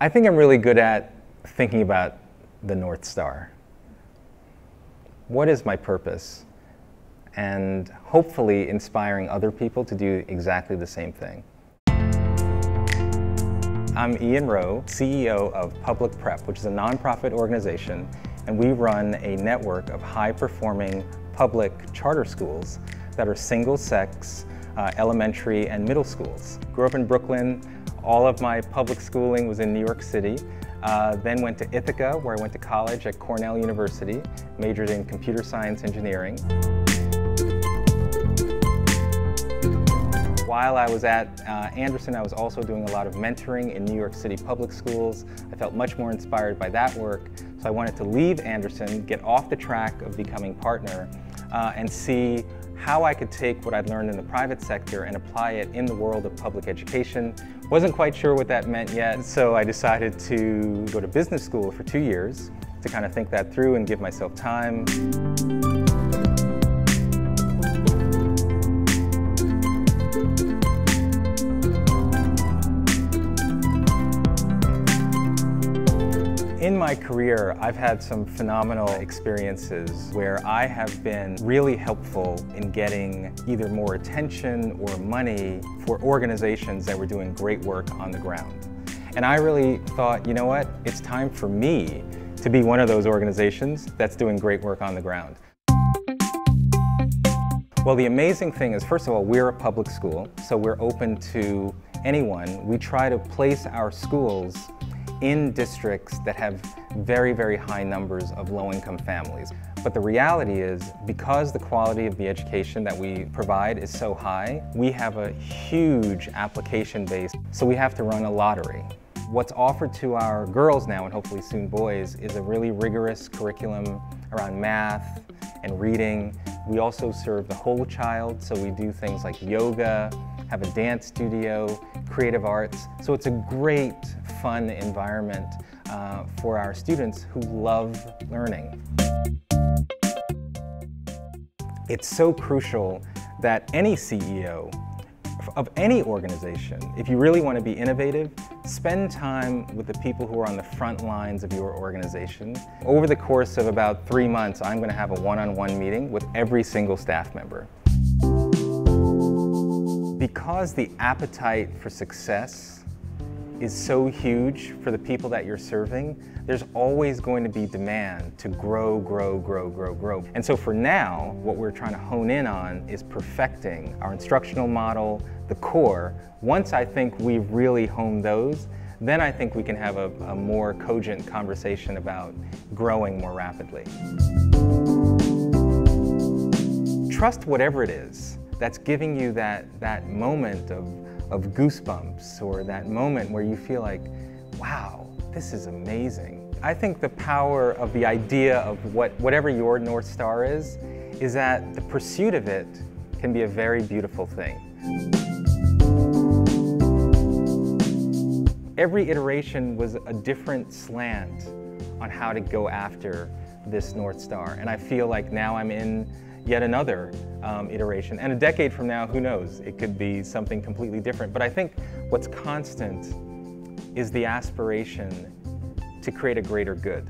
I think I'm really good at thinking about the North Star. What is my purpose? And hopefully inspiring other people to do exactly the same thing. I'm Rowe, CEO of Public Prep, which is a nonprofit organization, and we run a network of high-performing public charter schools that are single-sex elementary and middle schools. Grew up in Brooklyn. All of my public schooling was in New York City. Then went to Ithaca, where I went to college at Cornell University, majored in computer science engineering. While I was at Anderson, I was also doing a lot of mentoring in New York City public schools. I felt much more inspired by that work, so I wanted to leave Anderson, get off the track of becoming partner, and see how I could take what I'd learned in the private sector and apply it in the world of public education. Wasn't quite sure what that meant yet, so I decided to go to business school for 2 years to kind of think that through and give myself time. In my career, I've had some phenomenal experiences where I have been really helpful in getting either more attention or money for organizations that were doing great work on the ground. And I really thought, you know what, it's time for me to be one of those organizations that's doing great work on the ground. Well, the amazing thing is, first of all, we're a public school, so we're open to anyone. We try to place our schools in districts that have very, very high numbers of low-income families. But the reality is, because the quality of the education that we provide is so high, we have a huge application base, so we have to run a lottery. What's offered to our girls now, and hopefully soon boys, is a really rigorous curriculum around math and reading. We also serve the whole child, so we do things like yoga, have a dance studio, creative arts. So it's a great, fun environment for our students who love learning. It's so crucial that any CEO of any organization, if you really want to be innovative, spend time with the people who are on the front lines of your organization. Over the course of about 3 months, I'm going to have a one-on-one meeting with every single staff member. Because the appetite for success is so huge for the people that you're serving, there's always going to be demand to grow, grow, grow, grow, grow. And so for now, what we're trying to hone in on is perfecting our instructional model, the core. Once I think we've really honed those, then I think we can have a more cogent conversation about growing more rapidly. Trust whatever it is that's giving you that moment of goosebumps, or that moment where you feel like, wow, this is amazing. I think the power of the idea of whatever your North Star is that the pursuit of it can be a very beautiful thing. Every iteration was a different slant on how to go after this North Star, and I feel like now I'm in yet another iteration. And a decade from now, who knows? It could be something completely different. But I think what's constant is the aspiration to create a greater good.